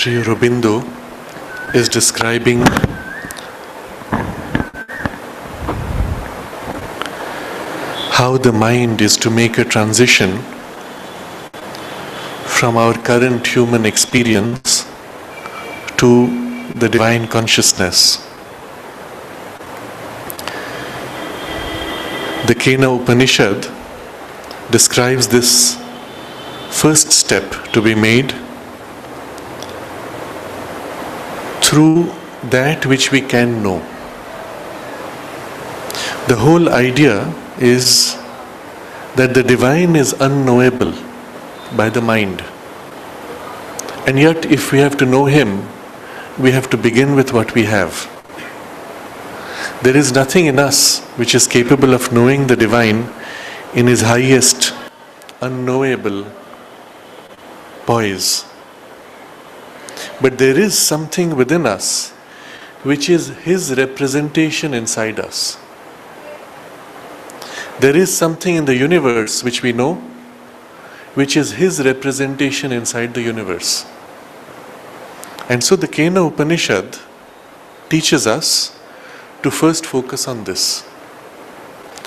Sri Aurobindo is describing how the mind is to make a transition from our current human experience to the divine consciousness. The Kena Upanishad describes this first step to be made through that which we can know. The whole idea is that the divine is unknowable by the mind. And yet, if we have to know Him, we have to begin with what we have. There is nothing in us which is capable of knowing the divine in His highest, unknowable poise. But there is something within us which is His representation inside us. There is something in the universe which we know, which is His representation inside the universe. And so the Kena Upanishad teaches us to first focus on this.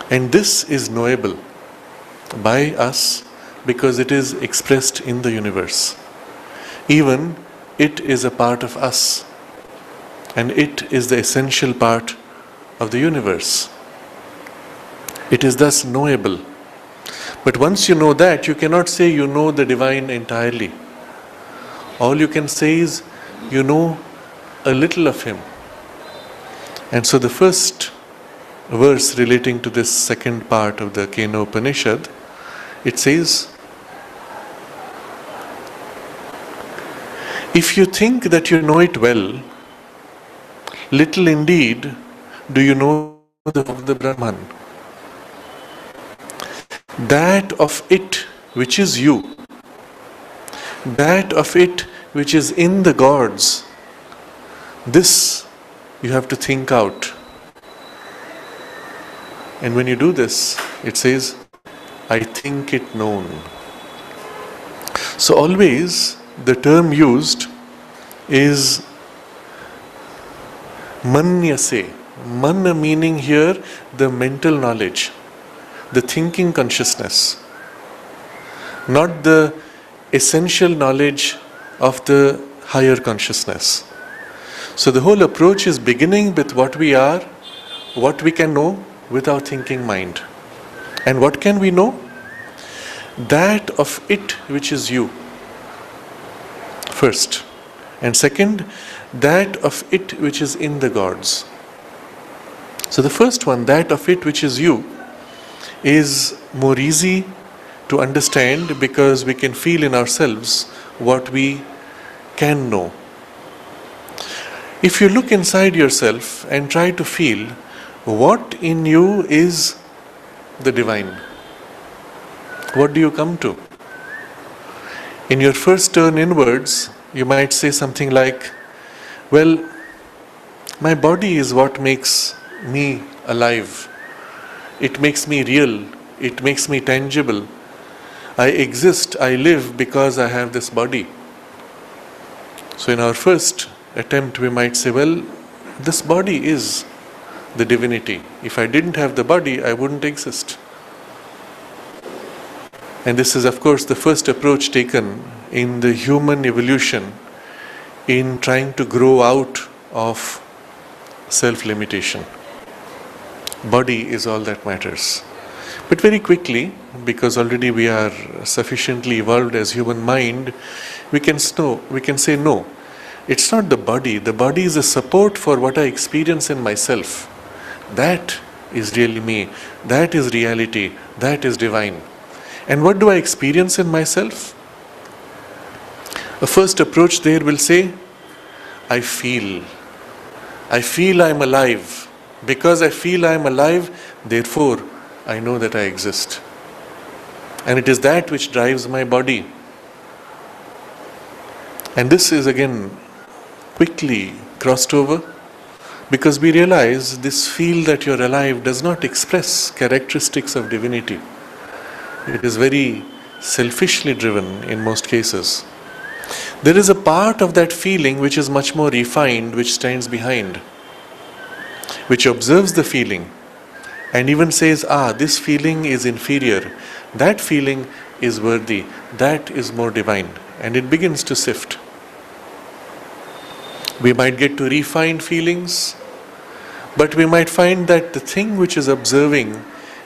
And this is knowable by us because it is expressed in the universe. Even it is a part of us, and it is the essential part of the universe. It is thus knowable. But once you know that, you cannot say you know the divine entirely. All you can say is you know a little of Him. And so the first verse relating to this second part of the Kena Upanishad, it says, if you think that you know it well, little indeed do you know of the Brahman. That of it which is you, that of it which is in the gods, this you have to think out. And when you do this, it says, I think it known. So always the term used is manyase. Mana meaning here the mental knowledge, the thinking consciousness, not the essential knowledge of the higher consciousness. So the whole approach is beginning with what we are, what we can know with our thinking mind. And what can we know? That of it which is you, first. And second, that of it which is in the gods. So the first one, that of it which is you, is more easy to understand because we can feel in ourselves what we can know. If you look inside yourself and try to feel what in you is the divine, what do you come to? In your first turn inwards, you might say something like, well, my body is what makes me alive. It makes me real. It makes me tangible. I exist, I live because I have this body. So in our first attempt, we might say, well, this body is the divinity. If I didn't have the body, I wouldn't exist. And this is, of course, the first approach taken in the human evolution in trying to grow out of self-limitation. Body is all that matters. But very quickly, because already we are sufficiently evolved as human mind, we can say no. It's not the body. The body is a support for what I experience in myself. That is really me. That is reality. That is divine. And what do I experience in myself? A first approach there will say, I feel. I feel I'm alive. Because I feel I'm alive, therefore I know that I exist. And it is that which drives my body. And this is again quickly crossed over because we realize this feel that you're alive does not express characteristics of divinity. It is very selfishly driven in most cases. There is a part of that feeling which is much more refined, which stands behind, which observes the feeling and even says, this feeling is inferior, that feeling is worthy, that is more divine. And it begins to sift. We might get to refined feelings, but we might find that the thing which is observing,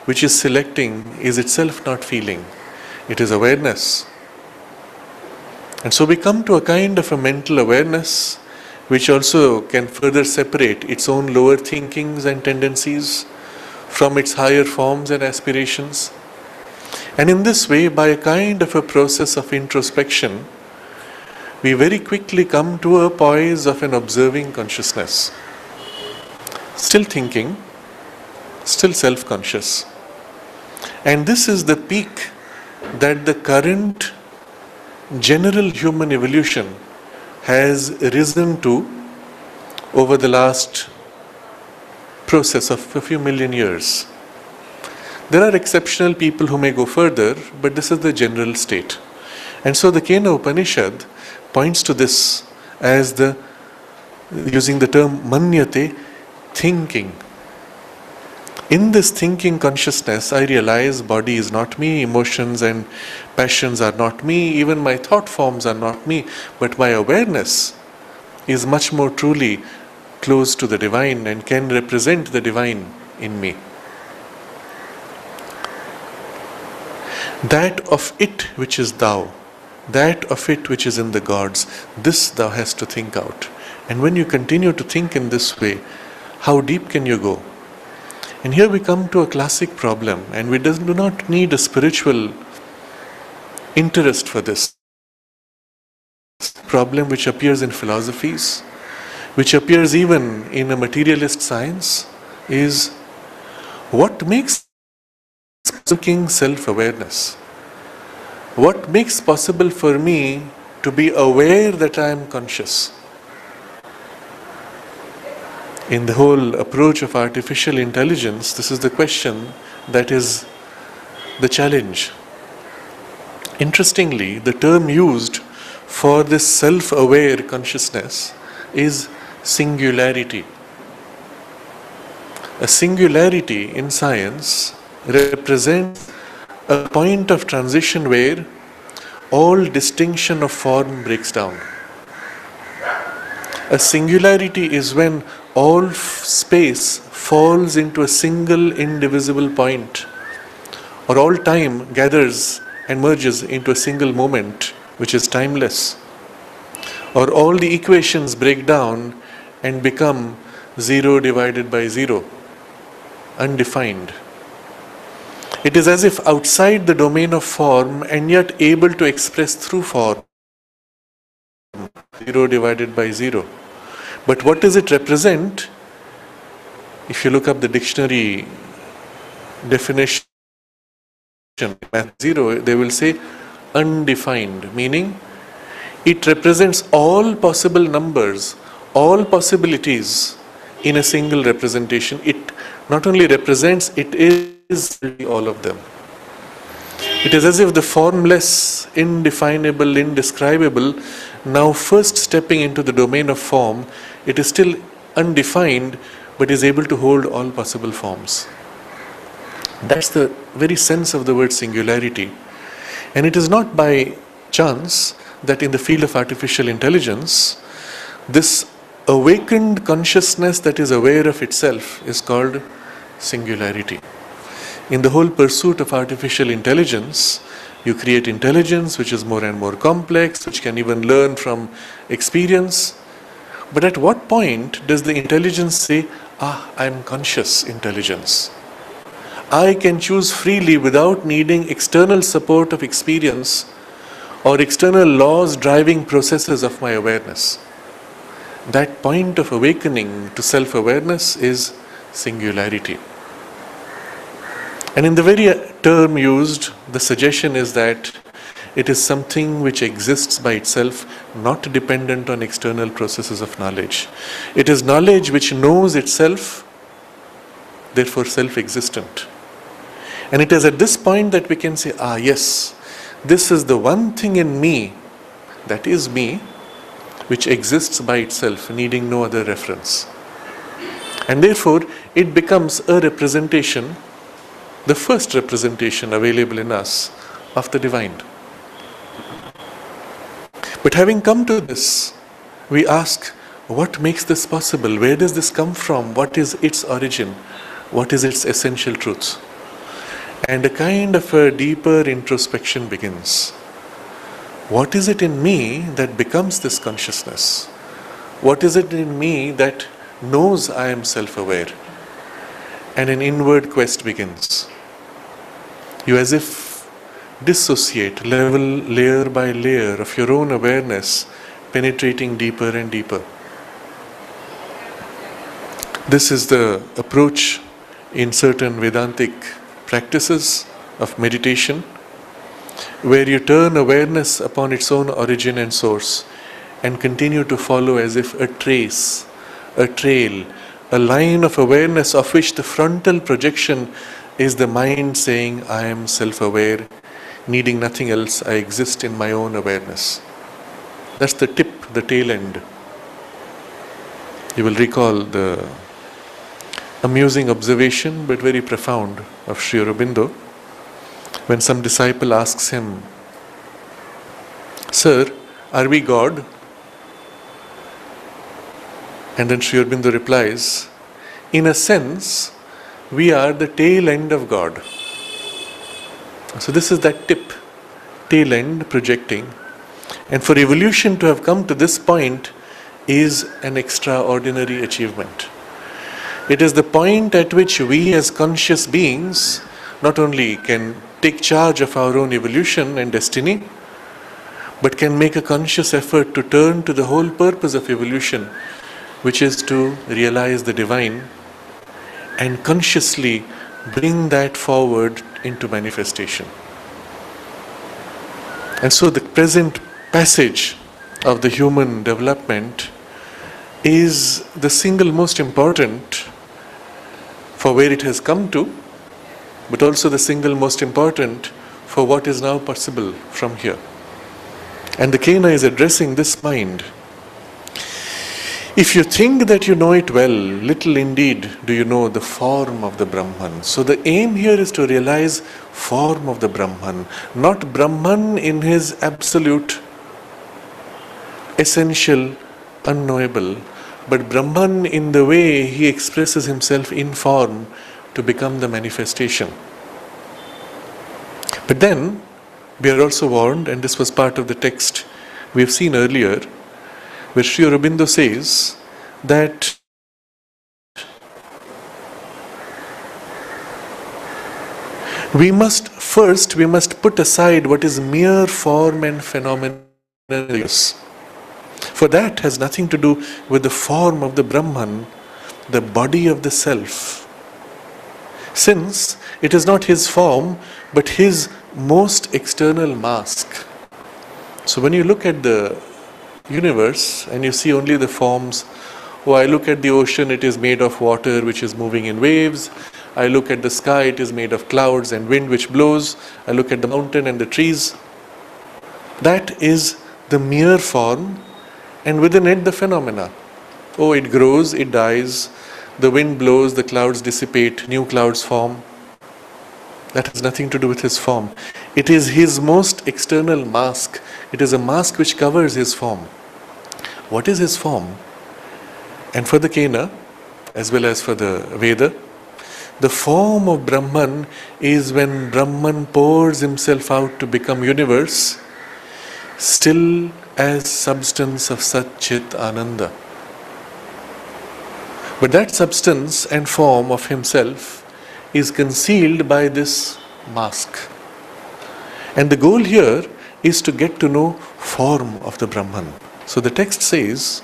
which is selecting, is itself not feeling. It is awareness. And so we come to a kind of a mental awareness which also can further separate its own lower thinkings and tendencies from its higher forms and aspirations. And in this way, by a kind of a process of introspection, we very quickly come to a poise of an observing consciousness. Still thinking, still self-conscious. And this is the peak that the current general human evolution has risen to over the last process of a few million years. There are exceptional people who may go further, but this is the general state. And so the Kena Upanishad points to this as using the term manyate, thinking. In this thinking consciousness, I realize body is not me, emotions and passions are not me, even my thought forms are not me, but my awareness is much more truly close to the divine and can represent the divine in me. That of it which is thou, that of it which is in the gods, this thou hast to think out. And when you continue to think in this way, how deep can you go? And here we come to a classic problem, and we do not need a spiritual interest for this. Problem which appears in philosophies, which appears even in a materialist science, is what makes thinking self-awareness? What makes possible for me to be aware that I am conscious? In the whole approach of artificial intelligence, this is the question that is the challenge. Interestingly, the term used for this self-aware consciousness is singularity. A singularity in science represents a point of transition where all distinction of form breaks down. A singularity is when all space falls into a single indivisible point, or all time gathers and merges into a single moment which is timeless, or all the equations break down and become 0 divided by 0. undefined. It is as if outside the domain of form and yet able to express through form. 0 divided by 0. But what does it represent? If you look up the dictionary definition, math 0, they will say undefined, meaning it represents all possible numbers, all possibilities in a single representation. It not only represents, it is all of them. It is as if the formless, indefinable, indescribable, now first stepping into the domain of form, it is still undefined, but is able to hold all possible forms. That's the very sense of the word singularity. And it is not by chance that in the field of artificial intelligence, this awakened consciousness that is aware of itself is called singularity. In the whole pursuit of artificial intelligence, you create intelligence which is more and more complex, which can even learn from experience. But at what point does the intelligence say, I am conscious intelligence? I can choose freely without needing external support of experience or external laws driving processes of my awareness. That point of awakening to self-awareness is singularity. And in the very term used, the suggestion is that it is something which exists by itself, not dependent on external processes of knowledge. It is knowledge which knows itself, therefore self-existent. And it is at this point that we can say, yes, this is the one thing in me, that is me, which exists by itself, needing no other reference. And therefore, it becomes a representation, the first representation available in us of the divine. But having come to this, we ask, what makes this possible? Where does this come from? What is its origin? What is its essential truth? And a kind of a deeper introspection begins. What is it in me that becomes this consciousness? What is it in me that knows I am self-aware? And an inward quest begins. You as if dissociate layer by layer of your own awareness, penetrating deeper and deeper. This is the approach in certain Vedantic practices of meditation, where you turn awareness upon its own origin and source and continue to follow as if a trace, a trail, a line of awareness of which the frontal projection is the mind saying, I am self-aware, needing nothing else, I exist in my own awareness. That's the tip, the tail end. You will recall the amusing observation, but very profound, of Sri Aurobindo, when some disciple asks him, Sir, are we God? And then Sri Aurobindo replies, in a sense, we are the tail end of God. So this is that tip, tail end projecting. And for evolution to have come to this point is an extraordinary achievement. It is the point at which we as conscious beings not only can take charge of our own evolution and destiny, but can make a conscious effort to turn to the whole purpose of evolution, which is to realize the divine and consciously bring that forward into manifestation. And so the present passage of the human development is the single most important for where it has come to, but also the single most important for what is now possible from here. And the Kena is addressing this mind. If you think that you know it well, little indeed do you know the form of the Brahman. So the aim here is to realize form of the Brahman, not Brahman in his absolute, essential, unknowable, but Brahman in the way he expresses himself in form to become the manifestation. But then, we are also warned, and this was part of the text we have seen earlier, where Sri Aurobindo says that we must put aside what is mere form and phenomenon. For that has nothing to do with the form of the Brahman, the body of the self. Since it is not his form, but his most external mask. So when you look at the universe and you see only the forms, oh, I look at the ocean, it is made of water which is moving in waves. I look at the sky, it is made of clouds and wind which blows. I look at the mountain and the trees. That is the mere form, and within it the phenomena. Oh, it grows, it dies, the wind blows, the clouds dissipate, new clouds form. That has nothing to do with his form. It is his most external mask. It is a mask which covers his form. What is his form? And for the Kena, as well as for the Veda, the form of Brahman is when Brahman pours himself out to become universe, still as substance of Sat Chit Ananda. But that substance and form of himself is concealed by this mask. And the goal here is to get to know form of the Brahman. So the text says,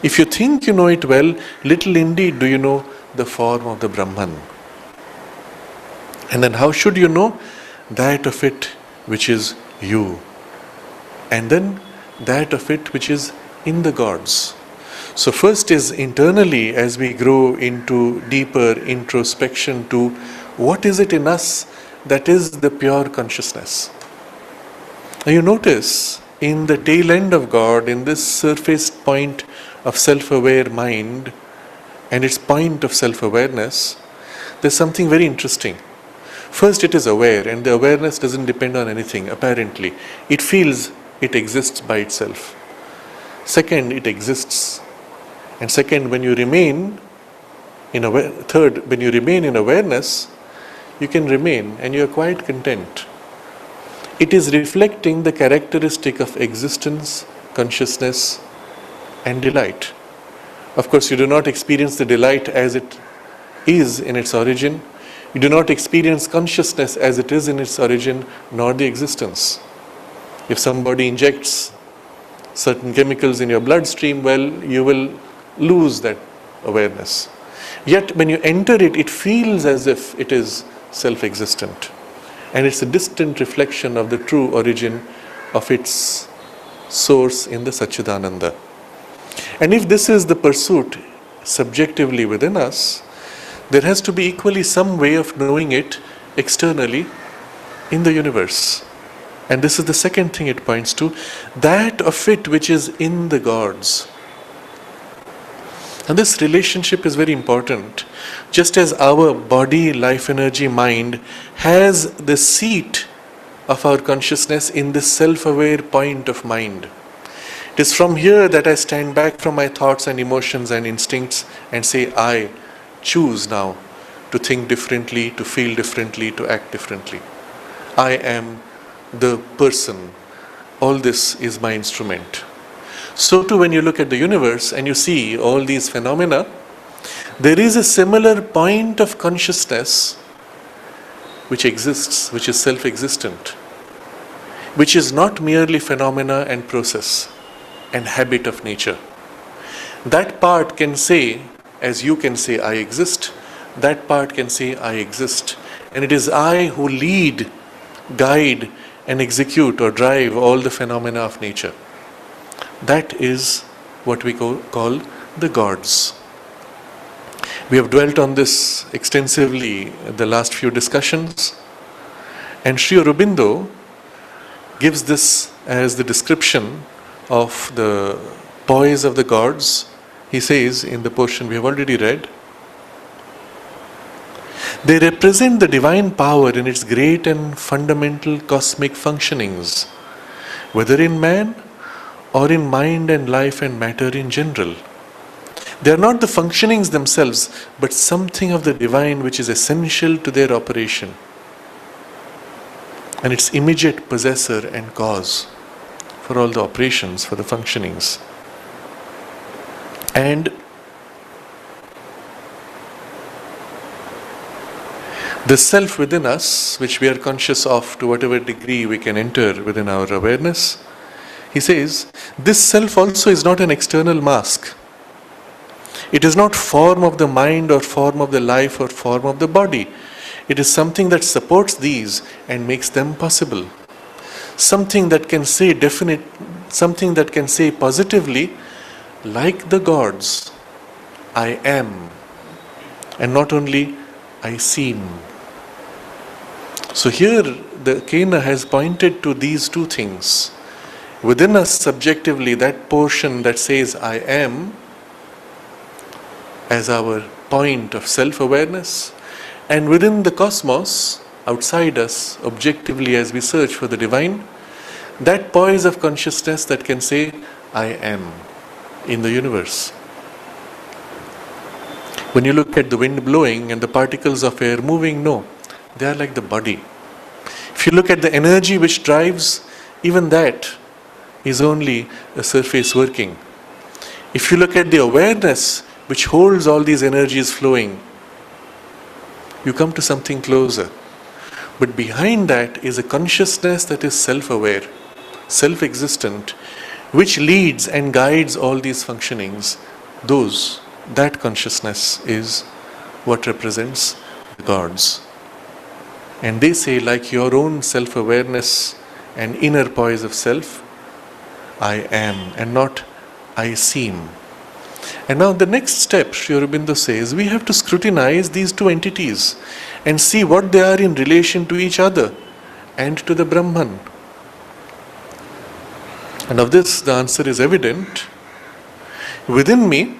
if you think you know it well, little indeed do you know the form of the Brahman. And then how should you know? That of it which is you. And then that of it which is in the gods. So first is internally, as we grow into deeper introspection to what is it in us that is the pure consciousness. Now you notice in the tail end of God, in this surface point of self-aware mind and its point of self-awareness, there's something very interesting. First, it is aware, and the awareness doesn't depend on anything, apparently. It feels it exists by itself. Second, it exists. And second, when you remain in third, when you remain in awareness, you can remain and you are quite content. It is reflecting the characteristic of existence, consciousness, and delight. Of course, you do not experience the delight as it is in its origin. You do not experience consciousness as it is in its origin, nor the existence. If somebody injects certain chemicals in your bloodstream, well, you will lose that awareness. Yet when you enter it, it feels as if it is self-existent. And it's a distant reflection of the true origin of its source in the Satchidananda. And if this is the pursuit subjectively within us, there has to be equally some way of knowing it externally in the universe. And this is the second thing it points to, that of it which is in the gods. And this relationship is very important. Just as our body, life energy, mind has the seat of our consciousness in this self-aware point of mind. It is from here that I stand back from my thoughts and emotions and instincts and say, I choose now to think differently, to feel differently, to act differently. I am the person. All this is my instrument. So too, when you look at the universe and you see all these phenomena, there is a similar point of consciousness which exists, which is self-existent, which is not merely phenomena and process and habit of nature. That part can say, as you can say, I exist, that part can say, I exist. And it is I who lead, guide, and execute or drive all the phenomena of nature. That is what we call the gods. We have dwelt on this extensively in the last few discussions. And Sri Aurobindo gives this as the description of the poise of the gods. He says in the portion we have already read, they represent the divine power in its great and fundamental cosmic functionings, whether in man or in mind and life and matter in general. They are not the functionings themselves, but something of the divine which is essential to their operation, and its immediate possessor and cause for all the operations, for the functionings. And The self within us, which we are conscious of to whatever degree we can enter within our awareness, he says, this self also is not an external mask. It is not form of the mind or form of the life or form of the body. It is something that supports these and makes them possible. Something that can say something that can say positively, like the gods, I am, and not only I seem. So here the Kena has pointed to these two things. Within us subjectively, that portion that says I am as our point of self-awareness, and within the cosmos, outside us, objectively as we search for the divine, that poise of consciousness that can say I am in the universe. When you look at the wind blowing and the particles of air moving, no, they are like the body. If you look at the energy which drives, even that is only a surface working. If you look at the awareness which holds all these energies flowing, you come to something closer. But behind that is a consciousness that is self-aware, self-existent, which leads and guides all these functionings. That consciousness is what represents the gods. And they say, like your own self-awareness and inner poise of self, I am, and not I seem. And now the next step, Sri Aurobindo says, we have to scrutinize these two entities and see what they are in relation to each other and to the Brahman. And of this, the answer is evident. Within me,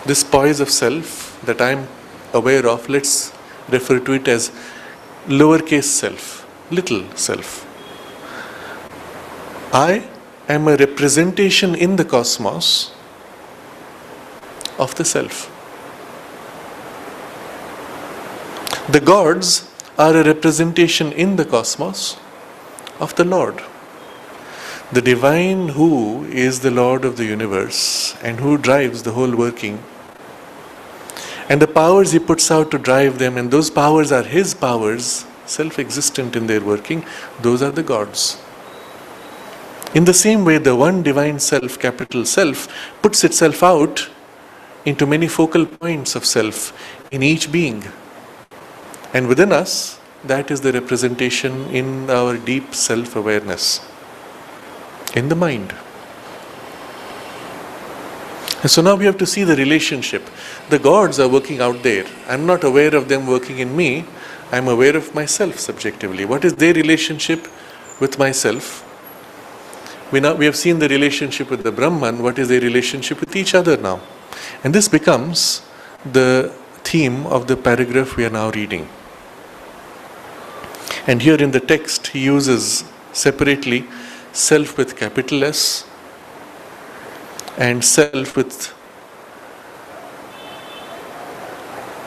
this poise of self that I am aware of, let's refer to it as lowercase self, little self. I am a representation in the cosmos of the self. The gods are a representation in the cosmos of the Lord. The divine who is the Lord of the universe and who drives the whole working. And the powers he puts out to drive them, and those powers are his powers, self-existent in their working, those are the gods. In the same way, the one divine self, capital Self, puts itself out into many focal points of self in each being. And within us, that is the representation in our deep self-awareness, in the mind. And so now we have to see the relationship. The gods are working out there. I'm not aware of them working in me. I'm aware of myself subjectively. What is their relationship with myself? We have seen the relationship with the Brahman. What is their relationship with each other now? And this becomes the theme of the paragraph we are now reading. And here in the text, he uses separately self with capital S and self with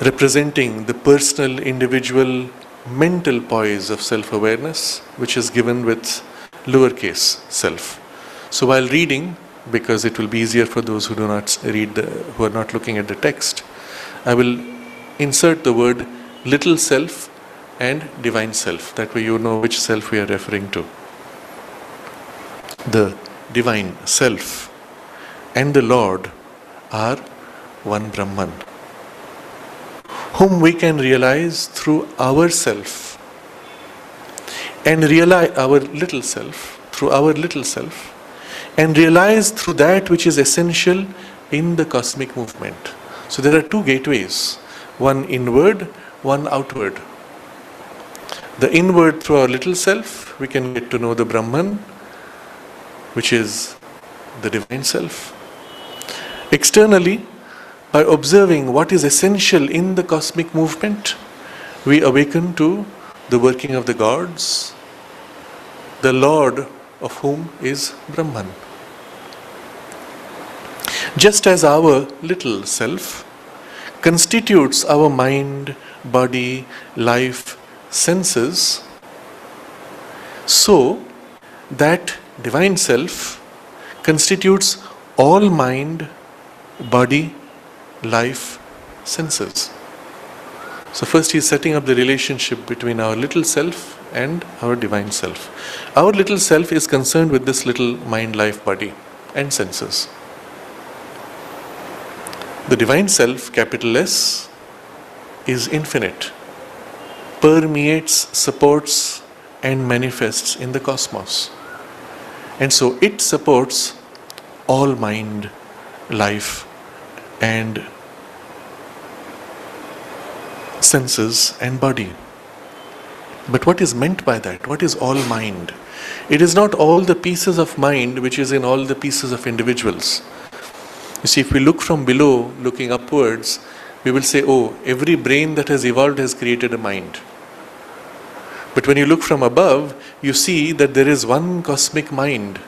representing the personal, individual, mental poise of self-awareness, which is given with lowercase self. So while reading, because it will be easier for those who do not read, who are not looking at the text, I will insert the word little self and divine self. That way you know which self we are referring to. The divine self and the Lord are one Brahman, whom we can realize through ourself and realize our little self, through our little self, and realize through that which is essential in the cosmic movement. So there are two gateways, one inward, one outward. The inward, through our little self, we can get to know the Brahman, which is the divine self. Externally, by observing what is essential in the cosmic movement, we awaken to the working of the gods, the Lord of whom is Brahman. Just as our little self constitutes our mind, body, life, senses, so that divine self constitutes all mind, body, life, senses. So first he is setting up the relationship between our little self and our divine self. Our little self is concerned with this little mind, life, body and senses. The divine self, capital S, is infinite, permeates, supports and manifests in the cosmos. And so it supports all mind, life and senses and body. But what is meant by that? What is all mind? It is not all the pieces of mind which is in all the pieces of individuals. You see, if we look from below, looking upwards, we will say, oh, every brain that has evolved has created a mind. But when you look from above, you see that there is one cosmic mind.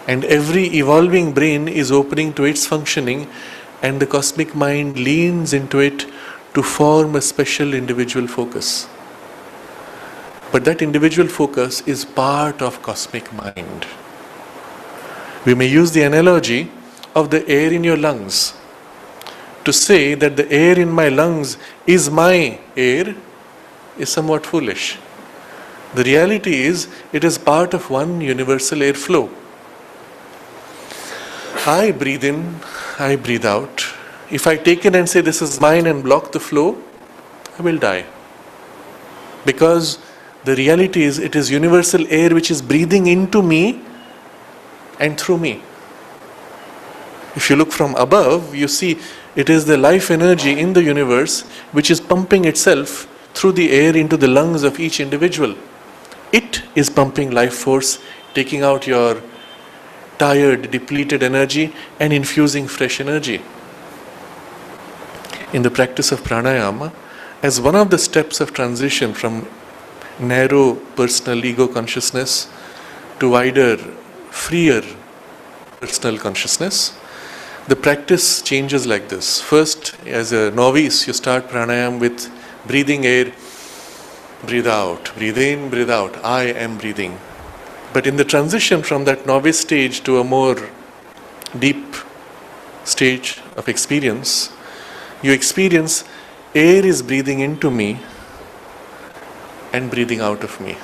And every evolving brain is opening to its functioning, and the cosmic mind leans into it to form a special individual focus. But that individual focus is part of cosmic mind. We may use the analogy of the air in your lungs. To say that the air in my lungs is my air is somewhat foolish. The reality is, it is part of one universal airflow. I breathe in, I breathe out. If I take it and say this is mine and block the flow, I will die. Because the reality is, it is universal air which is breathing into me and through me. If you look from above, you see it is the life energy in the universe which is pumping itself through the air into the lungs of each individual. It is pumping life force, taking out your tired, depleted energy and infusing fresh energy. In the practice of pranayama, as one of the steps of transition from narrow personal ego consciousness to wider, freer personal consciousness, the practice changes like this. First, as a novice, you start pranayama with breathing air, breathe out, breathe in, breathe out, I am breathing. But in the transition from that novice stage to a more deep stage of experience, you experience air is breathing into me and breathing out of me.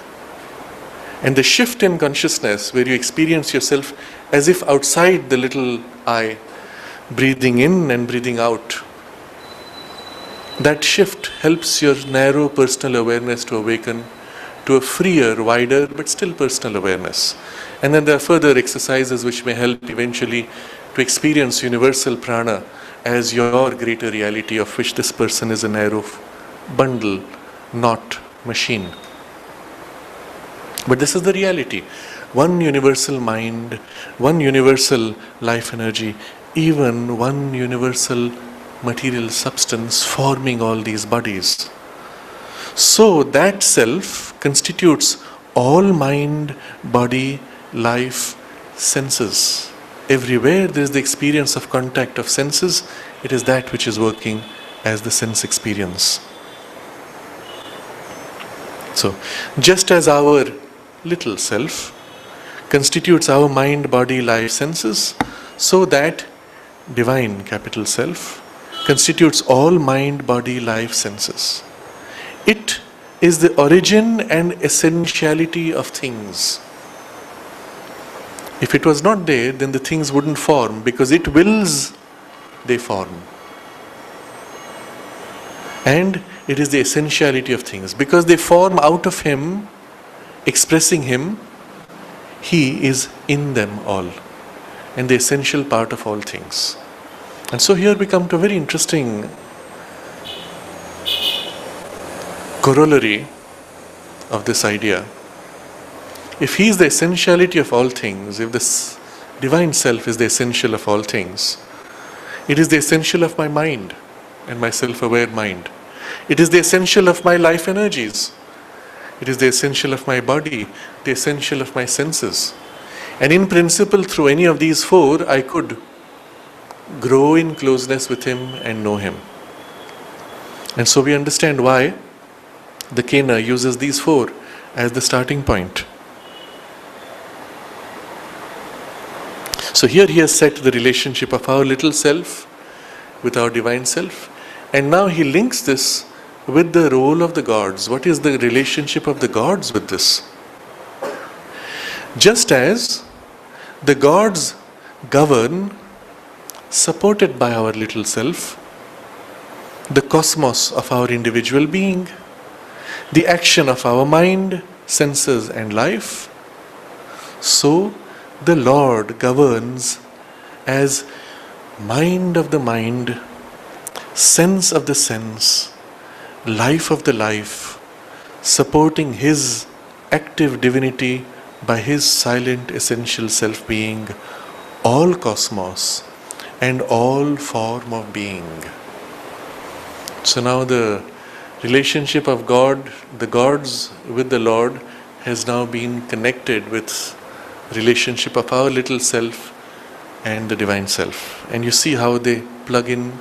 And the shift in consciousness where you experience yourself as if outside the little I, breathing in and breathing out, that shift helps your narrow personal awareness to awaken to a freer, wider, but still personal awareness. And then there are further exercises which may help eventually to experience universal prana as your greater reality, of which this person is a narrow bundle, not machine. But this is the reality. One universal mind, one universal life energy, even one universal material substance forming all these bodies. So that self constitutes all mind, body, life, senses. Everywhere there is the experience of contact of senses, it is that which is working as the sense experience. So, just as our little self constitutes our mind, body, life, senses, so that divine capital self constitutes all mind, body, life, senses. It is the origin and essentiality of things. If it was not there, then the things wouldn't form, because it wills they form. And it is the essentiality of things. Because they form out of Him, expressing Him, He is in them all, and the essential part of all things. And so here we come to a very interesting corollary of this idea. If He is the essentiality of all things, if this divine self is the essential of all things, it is the essential of my mind and my self-aware mind. It is the essential of my life energies. It is the essential of my body, the essential of my senses. And in principle, through any of these four, I could grow in closeness with Him and know Him. And so we understand why the Kena uses these four as the starting point. So here he has set the relationship of our little self with our divine self, and now he links this with the role of the gods? What is the relationship of the gods with this? Just as the gods govern, supported by our little self, the cosmos of our individual being, the action of our mind, senses and life, so the Lord governs as mind of the mind, sense of the sense, life of the life, supporting His active divinity by His silent essential self-being, all cosmos and all form of being. So now the relationship of God, the gods with the Lord, has now been connected with relationship of our little self and the divine self. And you see how they plug in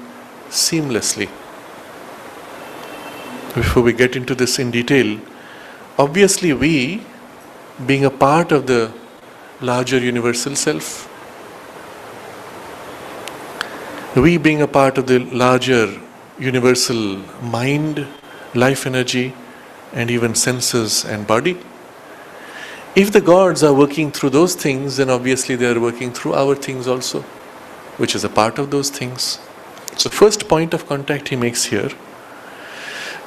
seamlessly. Before we get into this in detail, obviously we, being a part of the larger universal self, we being a part of the larger universal mind, life energy, and even senses and body, if the gods are working through those things, then obviously they are working through our things also, which is a part of those things. So first point of contact he makes here,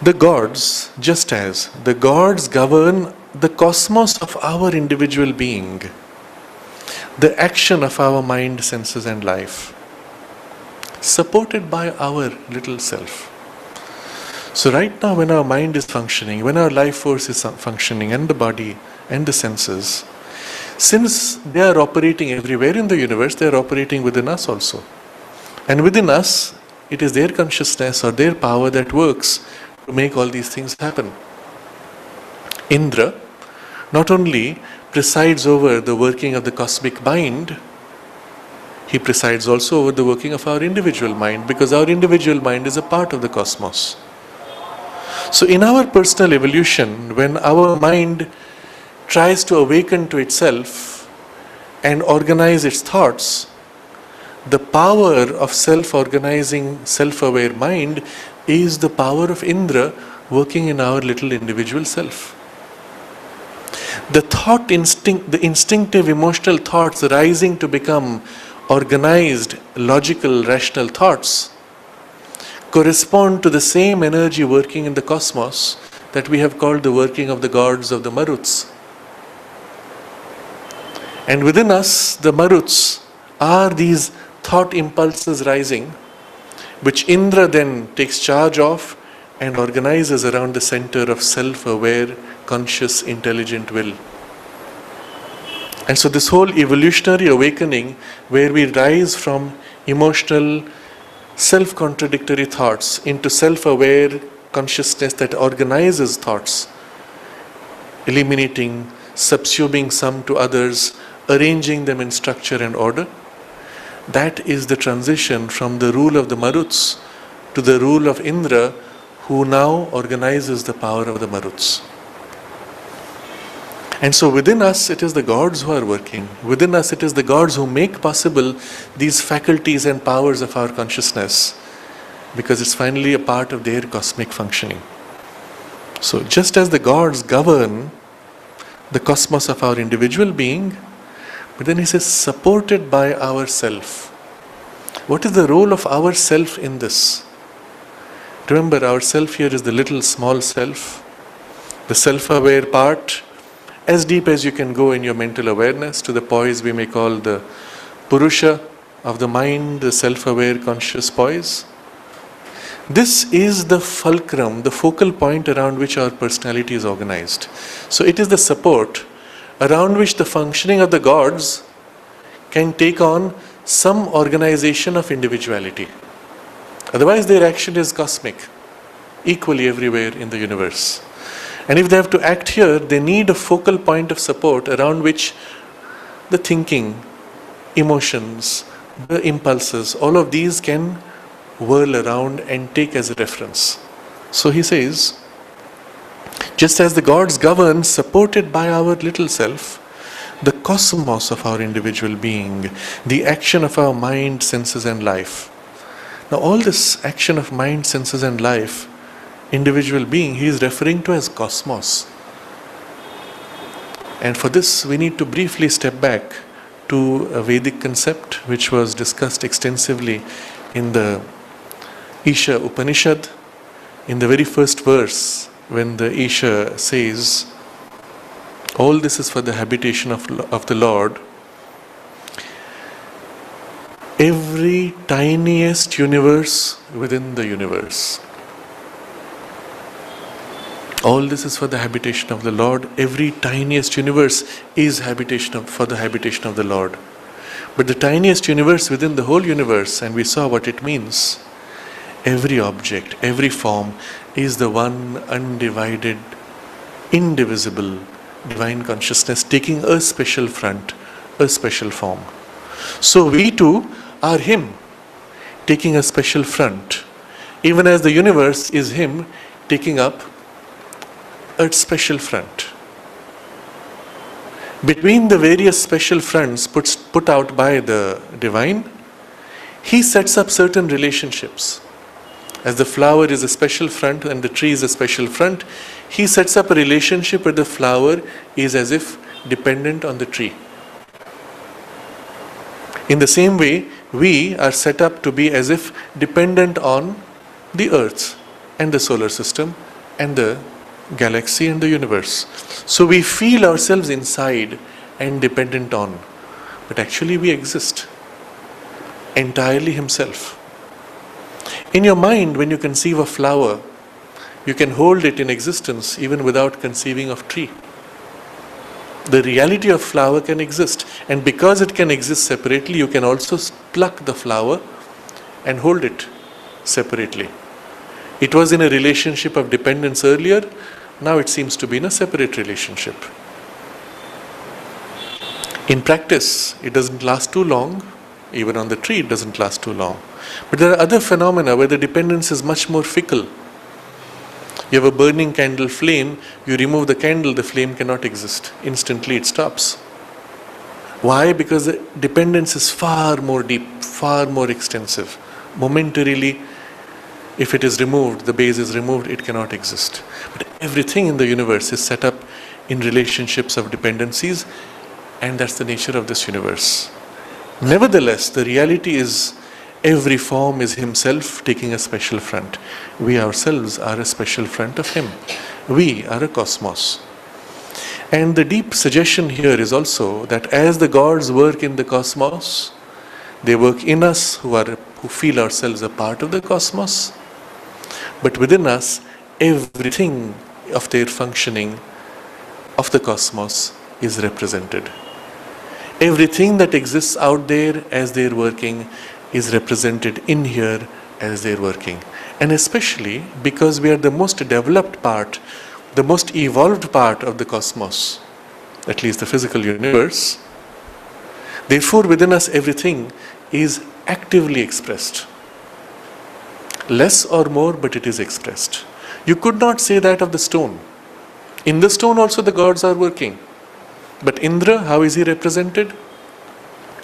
the gods, just as the gods govern the cosmos of our individual being, the action of our mind, senses and life, supported by our little self. So right now when our mind is functioning, when our life force is functioning, and the body and the senses, since they are operating everywhere in the universe, they are operating within us also. And within us, it is their consciousness or their power that works to make all these things happen. Indra not only presides over the working of the cosmic mind, he presides also over the working of our individual mind, because our individual mind is a part of the cosmos. So in our personal evolution, when our mind tries to awaken to itself and organize its thoughts, the power of self-organizing, self-aware mind is the power of Indra working in our little individual self. The thought instinct, the instinctive emotional thoughts rising to become organized, logical, rational thoughts correspond to the same energy working in the cosmos that we have called the working of the gods of the Maruts. And within us, the Maruts are these thought impulses rising, which Indra then takes charge of and organizes around the center of self-aware, conscious, intelligent will. And so this whole evolutionary awakening, where we rise from emotional, self-contradictory thoughts into self-aware consciousness that organizes thoughts, eliminating, subsuming some to others, arranging them in structure and order, that is the transition from the rule of the Maruts to the rule of Indra, who now organizes the power of the Maruts. And so within us, it is the gods who are working. Within us, it is the gods who make possible these faculties and powers of our consciousness, because it's finally a part of their cosmic functioning. So just as the gods govern the cosmos of our individual being, but then he says, supported by our self. What is the role of our self in this? Remember, our self here is the little small self, the self-aware part, as deep as you can go in your mental awareness, to the poise we may call the Purusha of the mind, the self-aware conscious poise. This is the fulcrum, the focal point around which our personality is organized. So it is the support around which the functioning of the gods can take on some organization of individuality. Otherwise their action is cosmic, equally everywhere in the universe. And if they have to act here, they need a focal point of support around which the thinking, emotions, the impulses, all of these can whirl around and take as a reference. So he says, just as the gods govern, supported by our little self, the cosmos of our individual being, the action of our mind, senses and life. Now all this action of mind, senses and life individual being he is referring to as cosmos. And for this we need to briefly step back to a Vedic concept which was discussed extensively in the Isha Upanishad. In the very first verse, when the Isha says, all this is for the habitation of the Lord, every tiniest universe within the universe. All this is for the habitation of the Lord. Every tiniest universe is for the habitation of the Lord. But the tiniest universe within the whole universe, and we saw what it means, every object, every form is the one undivided, indivisible divine consciousness taking a special front, a special form. So we too are Him taking a special front, even as the universe is Him taking up a special front. Between the various special fronts put out by the divine, He sets up certain relationships. As the flower is a special front and the tree is a special front, He sets up a relationship where the flower is as if dependent on the tree. In the same way, we are set up to be as if dependent on the earth and the solar system and the galaxy and the universe. So we feel ourselves inside and dependent on, but actually we exist entirely Himself. In your mind, when you conceive a flower, you can hold it in existence even without conceiving of tree. The reality of flower can exist, and because it can exist separately, you can also pluck the flower and hold it separately. It was in a relationship of dependence earlier, now it seems to be in a separate relationship. In practice, it doesn't last too long. Even on the tree, it doesn't last too long. But there are other phenomena where the dependence is much more fickle. You have a burning candle flame, you remove the candle, the flame cannot exist. Instantly it stops. Why? Because the dependence is far more deep, far more extensive. Momentarily, if it is removed, the base is removed, it cannot exist. But everything in the universe is set up in relationships of dependencies, and that's the nature of this universe. Nevertheless, the reality is every form is Himself taking a special front. We ourselves are a special front of Him. We are a cosmos. And the deep suggestion here is also that as the gods work in the cosmos, they work in us who feel ourselves a part of the cosmos. But within us, everything of their functioning of the cosmos is represented. Everything that exists out there as they're working is represented in here as they're working. And especially because we are the most developed part, the most evolved part of the cosmos, at least the physical universe, therefore within us everything is actively expressed. Less or more, but it is expressed. You could not say that of the stone. In the stone also the gods are working. But Indra, how is he represented?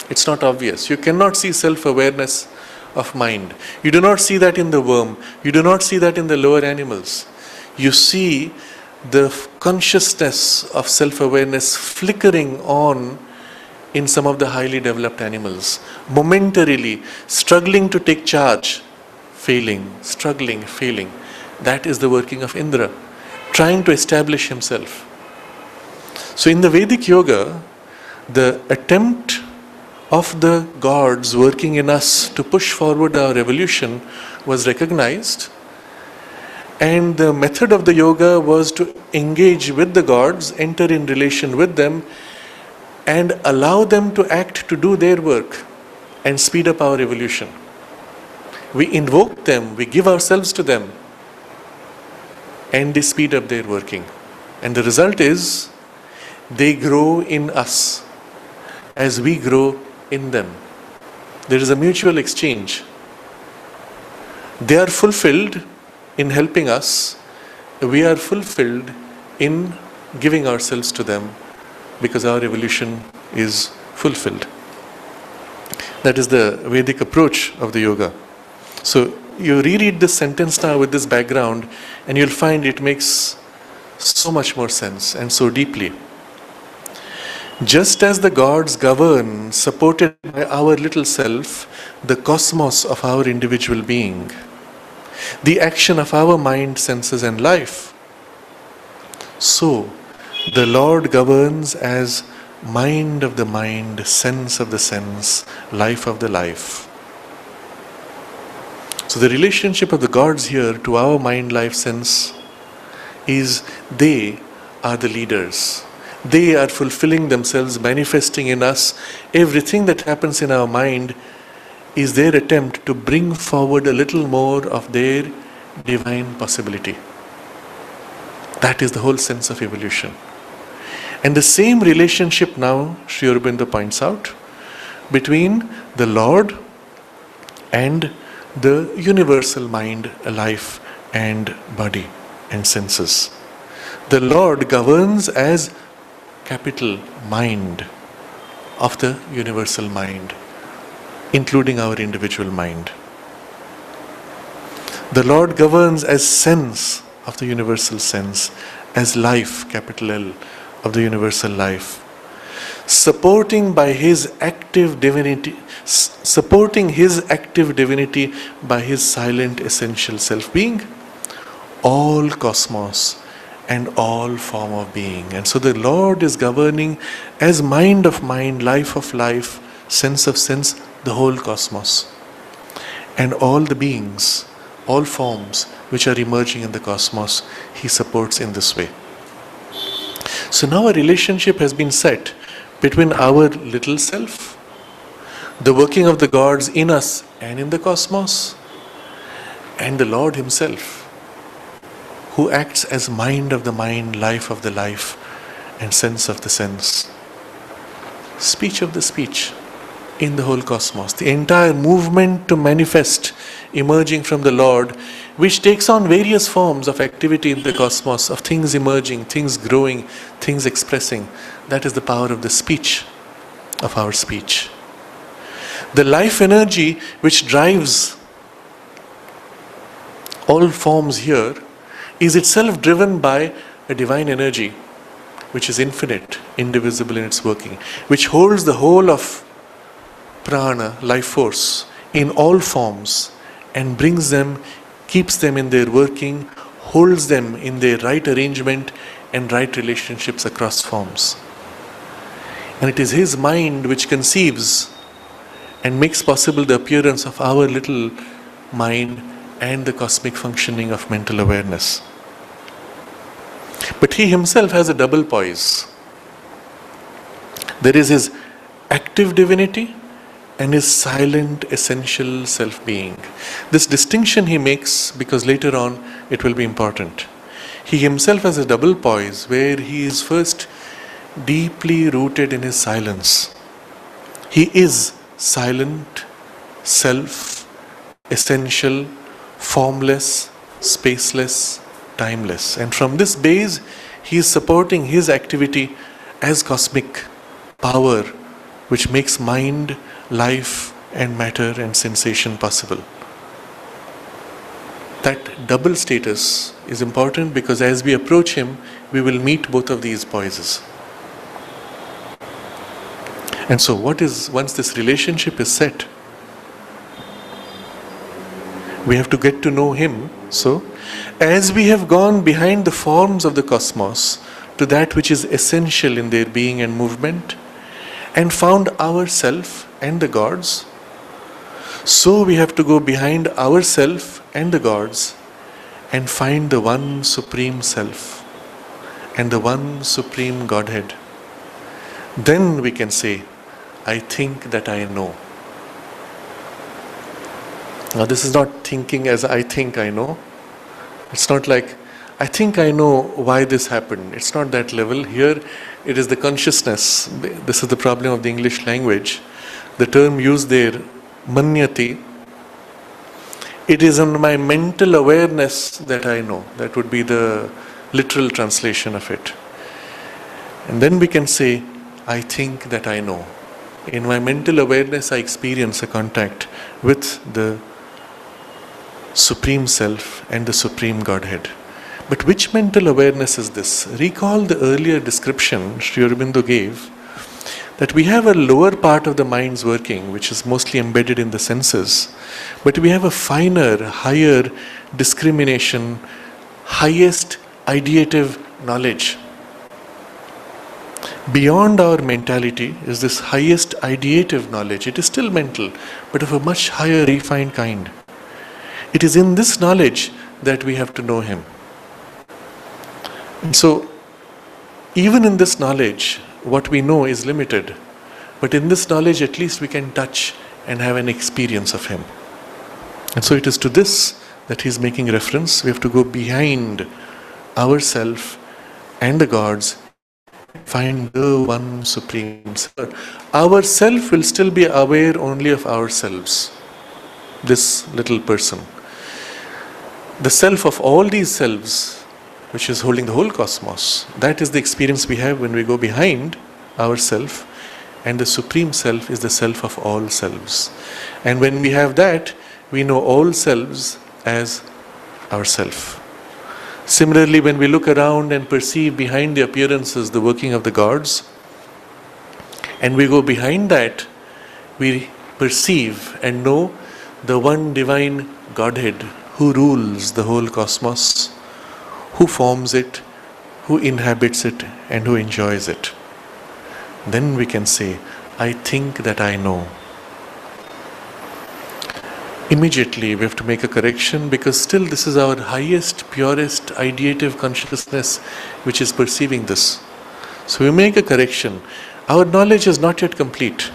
It's not obvious. You cannot see self-awareness of mind. You do not see that in the worm. You do not see that in the lower animals. You see the consciousness of self-awareness flickering on in some of the highly developed animals. Momentarily, struggling to take charge, failing, struggling, failing. That is the working of Indra, trying to establish himself. So in the Vedic yoga, the attempt of the gods working in us to push forward our evolution was recognized, and the method of the yoga was to engage with the gods, enter in relation with them, and allow them to act, to do their work and speed up our evolution. We invoke them, we give ourselves to them, and they speed up their working. And the result is they grow in us as we grow in them. There is a mutual exchange. They are fulfilled in helping us. We are fulfilled in giving ourselves to them because our evolution is fulfilled. That is the Vedic approach of the yoga. So you reread this sentence now with this background, and you'll find it makes so much more sense and so deeply. Just as the gods govern, supported by our little self, the cosmos of our individual being, the action of our mind, senses, and life, so the Lord governs as mind of the mind, sense of the sense, life of the life. So the relationship of the gods here to our mind, life, sense is they are the leaders. They are fulfilling themselves, manifesting in us. Everything that happens in our mind is their attempt to bring forward a little more of their divine possibility. That is the whole sense of evolution. And the same relationship now, Sri Aurobindo points out, between the Lord and the universal mind, life and body and senses. The Lord governs as capital mind of the universal mind, including our individual mind. The Lord governs as sense of the universal sense, as life, capital L, of the universal life, supporting his active divinity by his silent essential self-being, all cosmos and all form of being. And so the Lord is governing as mind of mind, life of life, sense of sense, the whole cosmos. And all the beings, all forms which are emerging in the cosmos, he supports in this way. So now a relationship has been set between our little self, the working of the gods in us and in the cosmos, and the Lord himself, who acts as mind of the mind, life of the life, and sense of the sense, speech of the speech in the whole cosmos. The entire movement to manifest emerging from the Lord, which takes on various forms of activity in the cosmos, of things emerging, things growing, things expressing. That is the power of the speech, of our speech. The life energy which drives all forms here is itself driven by a divine energy which is infinite, indivisible in its working, which holds the whole of prana, life force, in all forms and brings them, keeps them in their working, holds them in their right arrangement and right relationships across forms. And it is his mind which conceives and makes possible the appearance of our little mind and the cosmic functioning of mental awareness. But he himself has a double poise. There is his active divinity and his silent essential self-being. This distinction he makes because later on it will be important. He himself has a double poise where he is first deeply rooted in his silence. He is silent, self, essential, formless, spaceless, timeless. And from this base, he is supporting his activity as cosmic power, which makes mind, life, and matter and sensation possible. That double status is important because as we approach him, we will meet both of these poises. And so once this relationship is set, we have to get to know him. So, as we have gone behind the forms of the cosmos to that which is essential in their being and movement, and found ourself and the gods, so we have to go behind ourself and the gods and find the one supreme self and the one supreme Godhead. Then we can say, I think that I know. Now this is not thinking as I think I know. It's not like, I think I know why this happened. It's not that level. Here it is the consciousness. This is the problem of the English language. The term used there, manyati, it is on my mental awareness that I know. That would be the literal translation of it. And then we can say, I think that I know. In my mental awareness, I experience a contact with the Supreme Self and the Supreme Godhead. But which mental awareness is this? Recall the earlier description Sri Aurobindo gave, that we have a lower part of the mind's working, which is mostly embedded in the senses, but we have a finer, higher discrimination, highest ideative knowledge. Beyond our mentality is this highest ideative knowledge. It is still mental, but of a much higher refined kind. It is in this knowledge that we have to know Him. And so, even in this knowledge, what we know is limited. But in this knowledge, at least we can touch and have an experience of Him. And so it is to this that He is making reference. We have to go behind ourself and the gods, find the one Supreme Self. Our self will still be aware only of ourselves, this little person. The self of all these selves, which is holding the whole cosmos, that is the experience we have when we go behind ourself, and the Supreme Self is the self of all selves. And when we have that, we know all selves as ourself. Similarly, when we look around and perceive behind the appearances the working of the gods, and we go behind that, we perceive and know the one divine Godhead who rules the whole cosmos, who forms it, who inhabits it, and who enjoys it. Then we can say, I think that I know. Immediately we have to make a correction, because still this is our highest, purest, ideative consciousness which is perceiving this. So we make a correction. Our knowledge is not yet complete.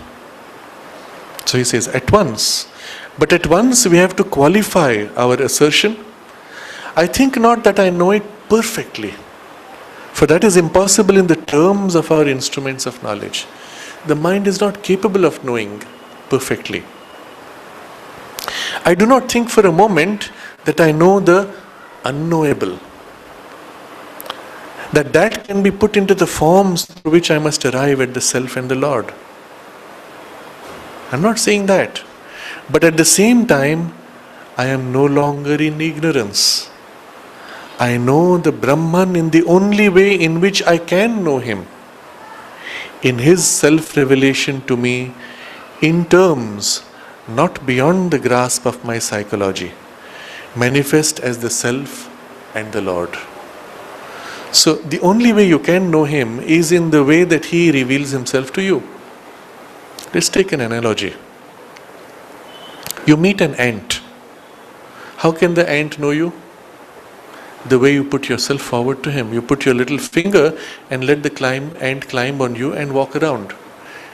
So he says, at once. But at once we have to qualify our assertion. I think not that I know it perfectly, for that is impossible in the terms of our instruments of knowledge. The mind is not capable of knowing perfectly. I do not think for a moment that I know the unknowable, that can be put into the forms through which I must arrive at the Self and the Lord. I am not saying that. But at the same time, I am no longer in ignorance. I know the Brahman in the only way in which I can know Him, in His self-revelation to me in terms not beyond the grasp of my psychology, manifest as the Self and the Lord. So the only way you can know Him is in the way that He reveals Himself to you. Let's take an analogy. You meet an ant. How can the ant know you? The way you put yourself forward to him. You put your little finger and let the ant climb on you and walk around.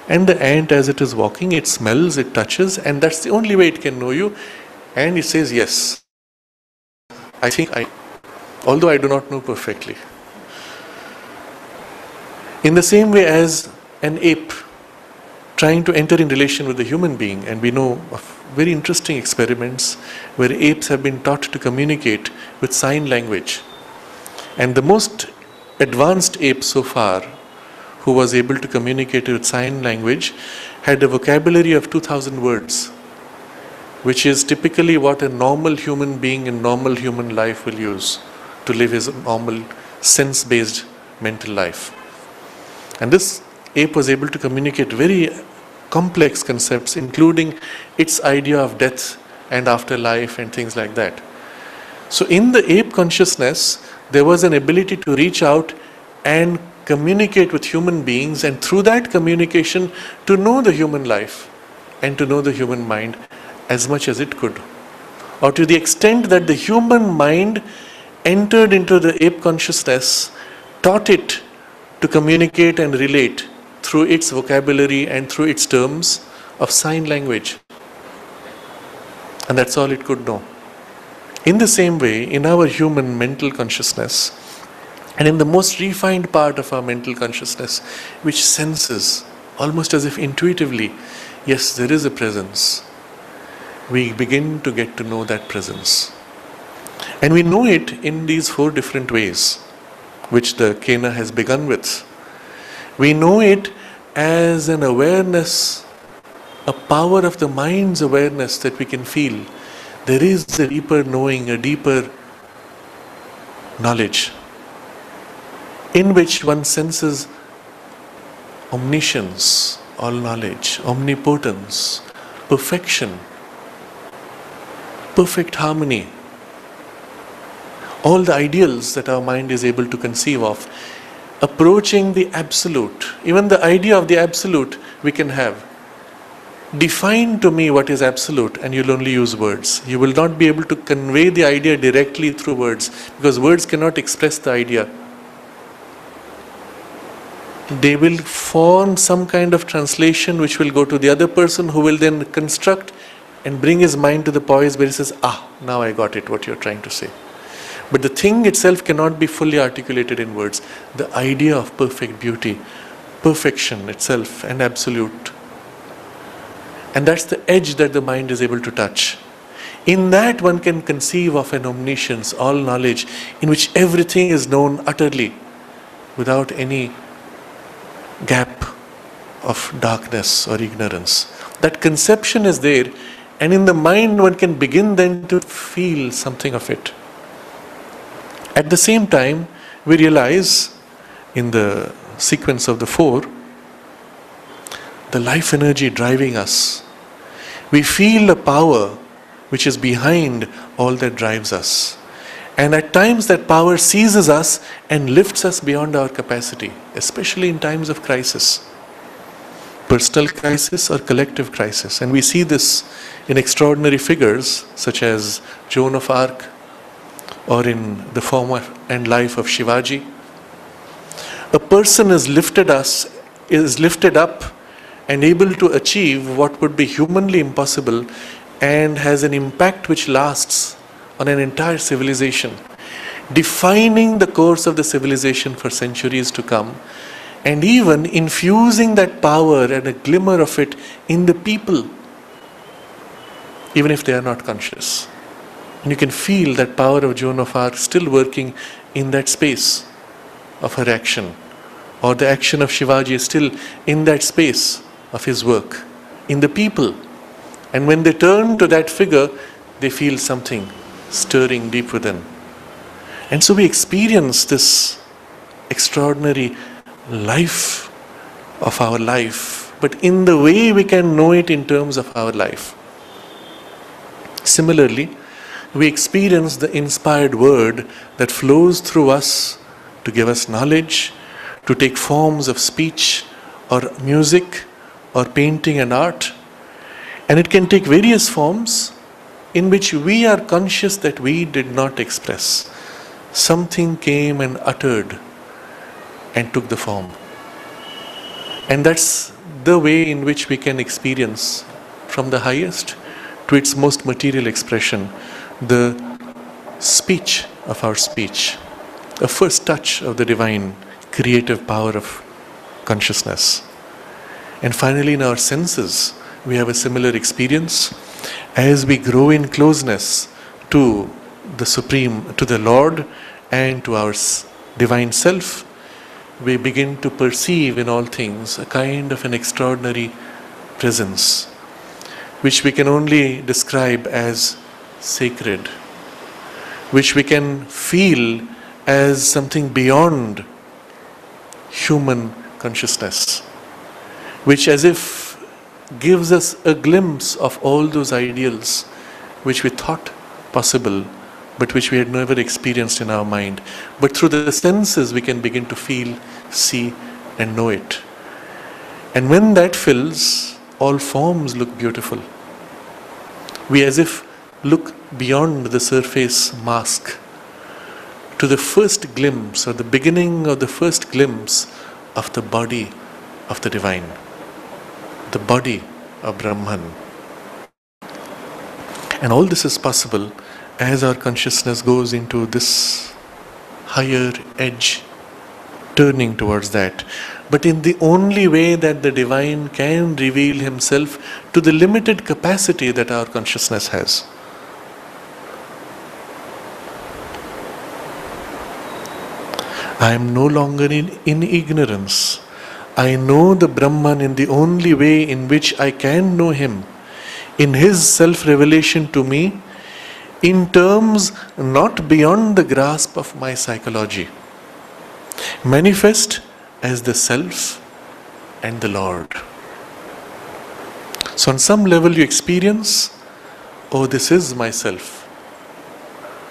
And the ant, as it is walking, it smells, it touches, and that's the only way it can know you. And it says, yes, I think I, although I do not know perfectly. In the same way as an ape trying to enter in relation with a human being, and we know of very interesting experiments where apes have been taught to communicate with sign language. And the most advanced ape so far, who was able to communicate with sign language, had a vocabulary of 2,000 words, which is typically what a normal human being in normal human life will use to live his normal sense-based mental life. And this ape was able to communicate very complex concepts, including its idea of death and afterlife and things like that. So in the ape consciousness, there was an ability to reach out and communicate with human beings, and through that communication to know the human life and to know the human mind as much as it could. Or to the extent that the human mind entered into the ape consciousness, taught it to communicate and relate through its vocabulary and through its terms of sign language. And that's all it could know. In the same way, in our human mental consciousness, and in the most refined part of our mental consciousness, which senses, almost as if intuitively, yes, there is a presence, we begin to get to know that presence. And we know it in these 4 different ways, which the Kena has begun with. We know it as an awareness, a power of the mind's awareness that we can feel. there is a deeper knowing, a deeper knowledge in which one senses omniscience, all knowledge, omnipotence, perfection, perfect harmony, all the ideals that our mind is able to conceive of, approaching the absolute. Even the idea of the absolute we can have. Define to me what is absolute, and you'll only use words. You will not be able to convey the idea directly through words, because words cannot express the idea. They will form some kind of translation which will go to the other person, who will then construct and bring his mind to the poise where he says, now I got it, what you're trying to say. But the thing itself cannot be fully articulated in words. The idea of perfect beauty, perfection itself, and absolute. And that's the edge that the mind is able to touch. In that one can conceive of an omniscience, all knowledge, in which everything is known utterly, without any gap of darkness or ignorance. That conception is there, and in the mind one can begin then to feel something of it. At the same time, we realize in the sequence of the four, the life energy driving us. We feel a power which is behind all that drives us. And at times that power seizes us and lifts us beyond our capacity, especially in times of crisis. Personal crisis or collective crisis. And we see this in extraordinary figures such as Joan of Arc, or in the form and life of Shivaji. A person is lifted up and able to achieve what would be humanly impossible, and has an impact which lasts on an entire civilization, defining the course of the civilization for centuries to come, and even infusing that power and a glimmer of it in the people, even if they are not conscious. And you can feel that power of Joan of Arc still working in that space of her action. Or the action of Shivaji is still in that space of his work, in the people. And when they turn to that figure, they feel something stirring deep within. And so we experience this extraordinary life of our life, but in the way we can know it in terms of our life. Similarly, we experience the inspired word that flows through us to give us knowledge, to take forms of speech or music or painting and art. And it can take various forms in which we are conscious that we did not express. Something came and uttered and took the form. And that's the way in which we can experience, from the highest to its most material expression, the speech of our speech, a first touch of the divine creative power of consciousness. And finally, in our senses, we have a similar experience. As we grow in closeness to the Supreme, to the Lord, and to our divine self, we begin to perceive in all things a kind of an extraordinary presence, which we can only describe as sacred, which we can feel as something beyond human consciousness, which as if gives us a glimpse of all those ideals which we thought possible, but which we had never experienced in our mind. But through the senses we can begin to feel, see and know it. And when that fills, all forms look beautiful. We as if look beyond the surface mask to the first glimpse, or the beginning of the first glimpse of the body of the divine, the body of Brahman. And all this is possible as our consciousness goes into this higher edge, turning towards that. But in the only way that the divine can reveal himself to the limited capacity that our consciousness has. I am no longer in ignorance. I know the Brahman in the only way in which I can know him, in his self-revelation to me, in terms not beyond the grasp of my psychology, manifest as the self and the Lord. So on some level you experience, oh, this is myself.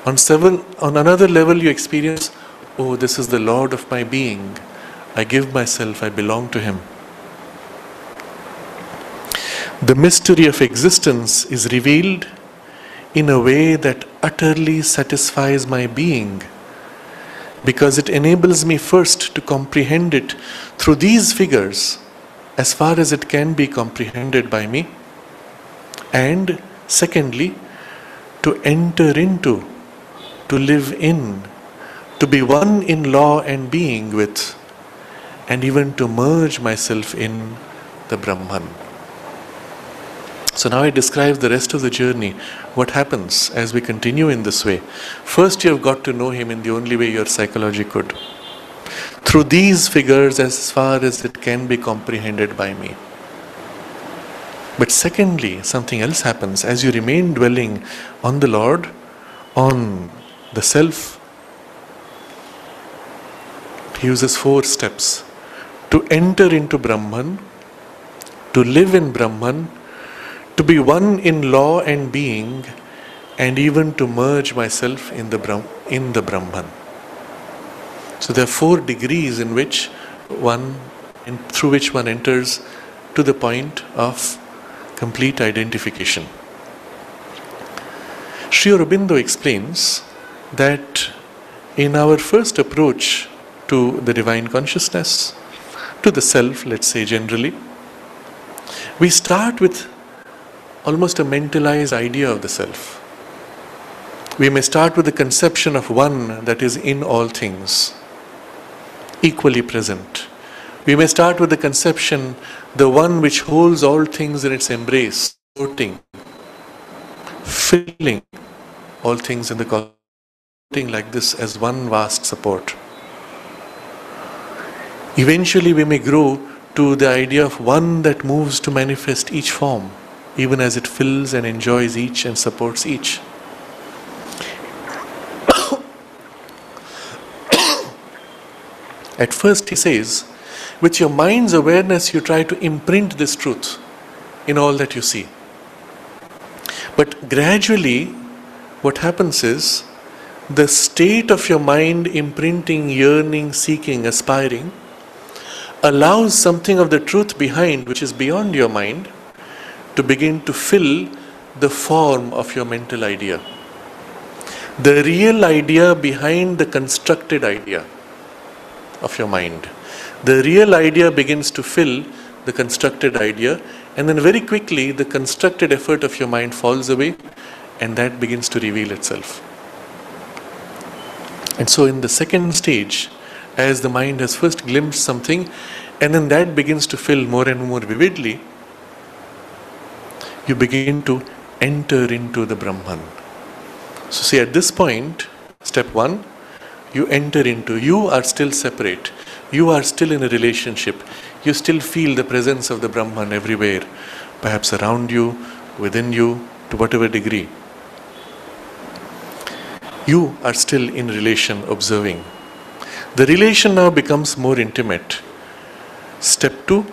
On another level you experience, oh, this is the Lord of my being. I give myself, I belong to Him. The mystery of existence is revealed in a way that utterly satisfies my being, because it enables me first to comprehend it through these figures as far as it can be comprehended by me, and secondly, to enter into, to live in, to be one in law and being with, and even to merge myself in the Brahman. So now I describe the rest of the journey, what happens as we continue in this way. First you have got to know Him in the only way your psychology could, through these figures as far as it can be comprehended by me. But secondly, something else happens. As you remain dwelling on the Lord, on the self, He uses 4 steps. To enter into Brahman, to live in Brahman, to be one in law and being, and even to merge myself in the Brahman. So there are 4 degrees in which through which one enters to the point of complete identification. Sri Aurobindo explains that in our first approach to the divine consciousness, to the self, let's say generally, we start with almost a mentalized idea of the self. We may start with the conception of one that is in all things, equally present. We may start with the conception, the one which holds all things in its embrace, supporting, filling all things in the cosmos, like this as one vast support. Eventually we may grow to the idea of one that moves to manifest each form, even as it fills and enjoys each and supports each. At first, he says, with your mind's awareness, you try to imprint this truth in all that you see. But gradually, what happens is, the state of your mind imprinting, yearning, seeking, aspiring, allows something of the truth behind, which is beyond your mind, to begin to fill the form of your mental idea. The real idea behind the constructed idea of your mind. The real idea begins to fill the constructed idea, and then very quickly the constructed effort of your mind falls away, and that begins to reveal itself. And so in the second stage, as the mind has first glimpsed something, and then that begins to fill more and more vividly, you begin to enter into the Brahman. So see, at this point, step 1, you enter into, you are still separate, you are still in a relationship, you still feel the presence of the Brahman everywhere, perhaps around you, within you, to whatever degree. You are still in relation, observing. The relation now becomes more intimate. Step 2,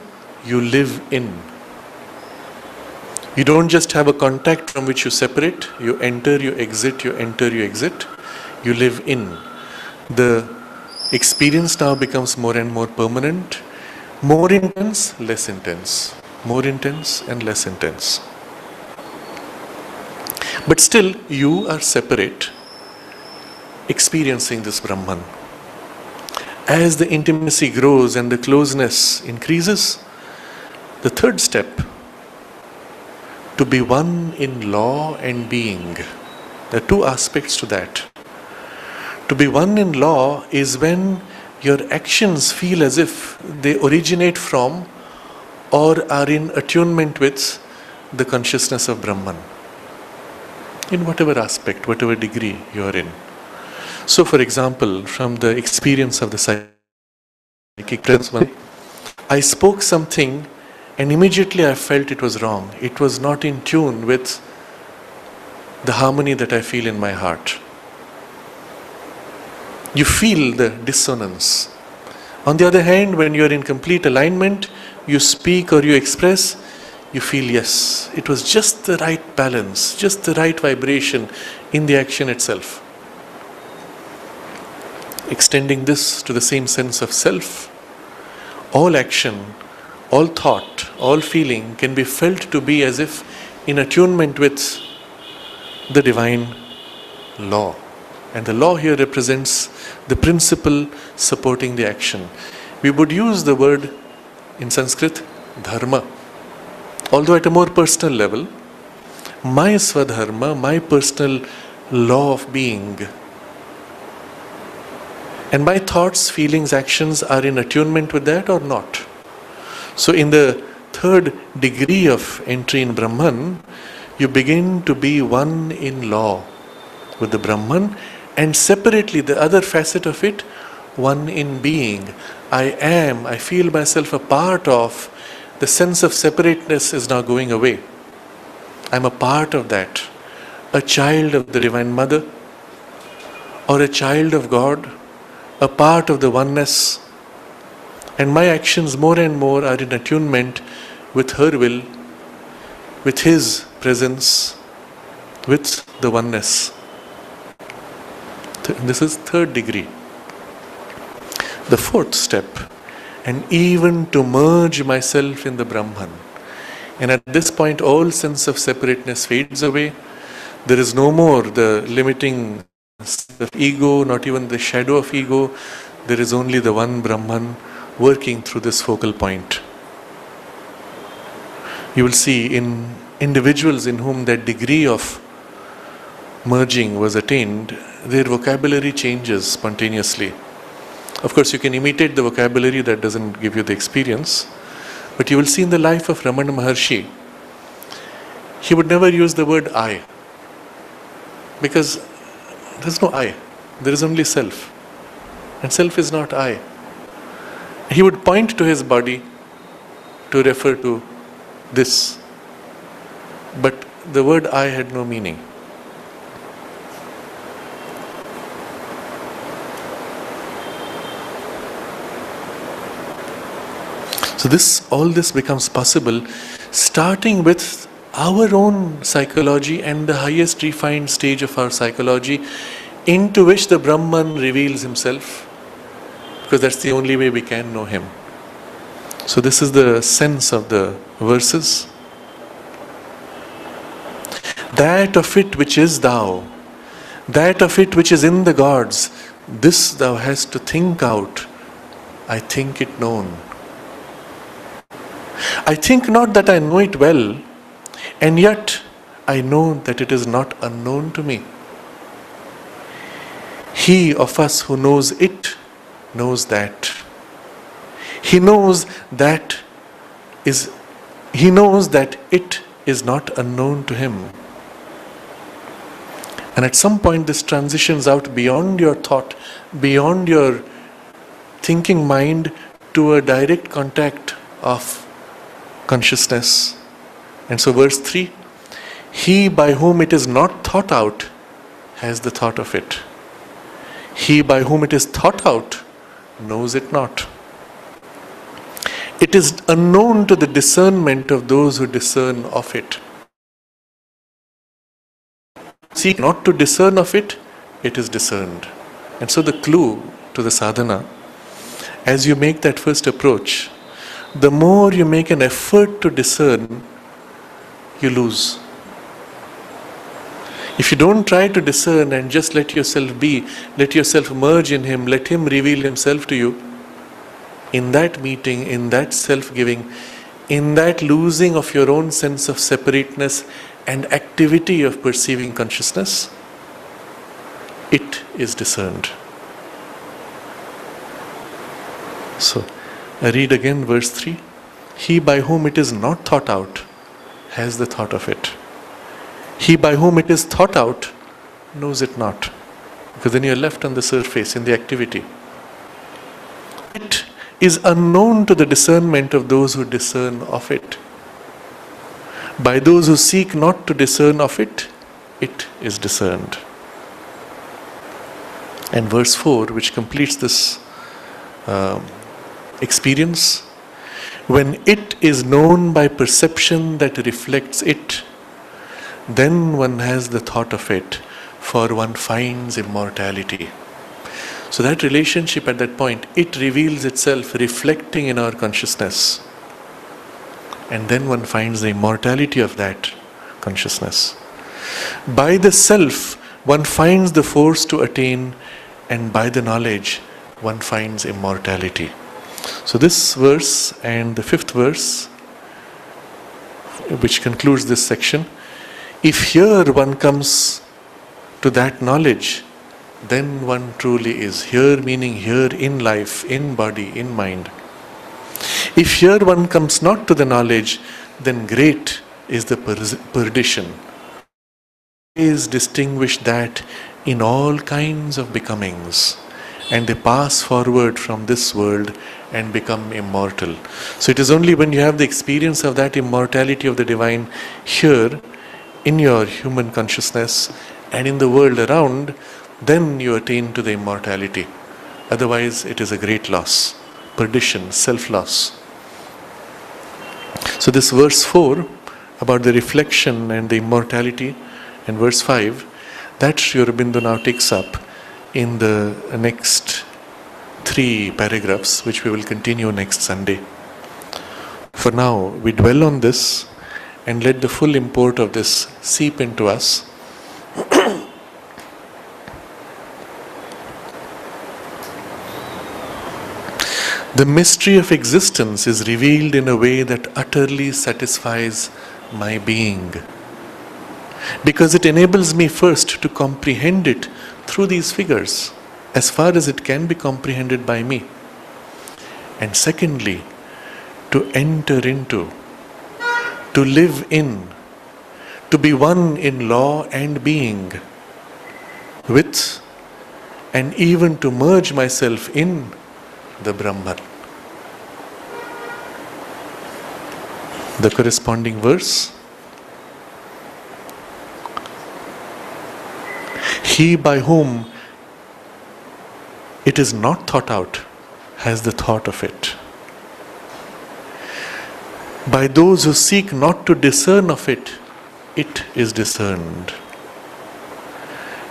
you live in. You don't just have a contact from which you separate, you enter, you exit, you enter, you exit, you live in. The experience now becomes more and more permanent, more intense, less intense, more intense and less intense. But still, you are separate, experiencing this Brahman. As the intimacy grows and the closeness increases, the third step, to be one in law and being. There are 2 aspects to that. To be one in law is when your actions feel as if they originate from or are in attunement with the consciousness of Brahman, in whatever aspect, whatever degree you are in. So for example, from the experience of the psychic presence, I spoke something and immediately I felt it was wrong. It was not in tune with the harmony that I feel in my heart. You feel the dissonance. On the other hand, when you are in complete alignment, you speak or you express, you feel, yes, it was just the right balance, just the right vibration in the action itself. Extending this to the same sense of self, all action, all thought, all feeling can be felt to be as if in attunement with the divine law. And the law here represents the principle supporting the action. We would use the word in Sanskrit, dharma. Although at a more personal level, my swadharma, my personal law of being, and my thoughts, feelings, actions are in attunement with that or not. So in the third degree of entry in Brahman, you begin to be one in law with the Brahman, and separately the other facet of it, one in being. I feel myself a part of. The sense of separateness is now going away. I'm a part of that. A child of the Divine Mother, or a child of God, a part of the oneness. And my actions more and more are in attunement with her will, with His presence, with the oneness. This is third degree. The fourth step, and even to merge myself in the Brahman. And at this point, all sense of separateness fades away. There is no more the limiting of ego, not even the shadow of ego. There is only the one Brahman working through this focal point. You will see in individuals in whom that degree of merging was attained, their vocabulary changes spontaneously. Of course, you can imitate the vocabulary, that doesn't give you the experience. But you will see in the life of Ramana Maharshi, he would never use the word I. Because there is no I. There is only self. And self is not I. He would point to his body to refer to this. But the word I had no meaning. So all this becomes possible starting with our own psychology and the highest refined stage of our psychology, into which the Brahman reveals himself, because that's the only way we can know him. So this is the sense of the verses. That of it which is thou, that of it which is in the gods, this thou hast to think out. I think it known. I think not that I know it well, and yet I know that it is not unknown to me. He of us who knows it knows that. He knows that it is not unknown to him. And at some point this transitions out beyond your thought, beyond your thinking mind, to a direct contact of consciousness. And so verse 3, he by whom it is not thought out has the thought of it. He by whom it is thought out knows it not. It is unknown to the discernment of those who discern of it. Seek not to discern of it, it is discerned. And so the clue to the sadhana, as you make that first approach, the more you make an effort to discern, you lose. If you don't try to discern and just let yourself be, let yourself merge in him, let him reveal himself to you, in that meeting, in that self-giving, in that losing of your own sense of separateness and activity of perceiving consciousness, it is discerned. So, I read again verse 3. He by whom it is not thought out has the thought of it. He by whom it is thought out knows it not. Because then you are left on the surface in the activity. It is unknown to the discernment of those who discern of it. By those who seek not to discern of it, it is discerned. And verse 4, which completes this experience, when it is known by perception that reflects it, then one has the thought of it, for one finds immortality. So that relationship at that point, it reveals itself reflecting in our consciousness. And then one finds the immortality of that consciousness. By the self, one finds the force to attain, and by the knowledge, one finds immortality. So this verse and the 5th verse, which concludes this section, if here one comes to that knowledge, then one truly is. Here meaning here in life, in body, in mind. If here one comes not to the knowledge, then great is the perdition. Is distinguished that in all kinds of becomings, and they pass forward from this world and become immortal. So it is only when you have the experience of that immortality of the divine here in your human consciousness and in the world around, then you attain to the immortality. Otherwise it is a great loss, perdition, self-loss. So this verse 4 about the reflection and the immortality, and verse 5, that Sri Aurobindo now takes up in the next 3 paragraphs, which we will continue next Sunday. For now, we dwell on this and let the full import of this seep into us. The mystery of existence is revealed in a way that utterly satisfies my being, because it enables me first to comprehend it through these figures, as far as it can be comprehended by me, and secondly, to enter into, to live in, to be one in law and being with, and even to merge myself in the Brahman. The corresponding verse, he by whom it is not thought out has the thought of it. By those who seek not to discern of it, it is discerned.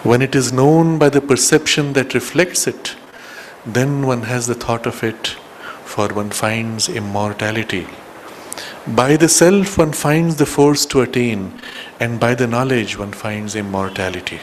When it is known by the perception that reflects it, then one has the thought of it, for one finds immortality. By the self one finds the force to attain, and by the knowledge one finds immortality.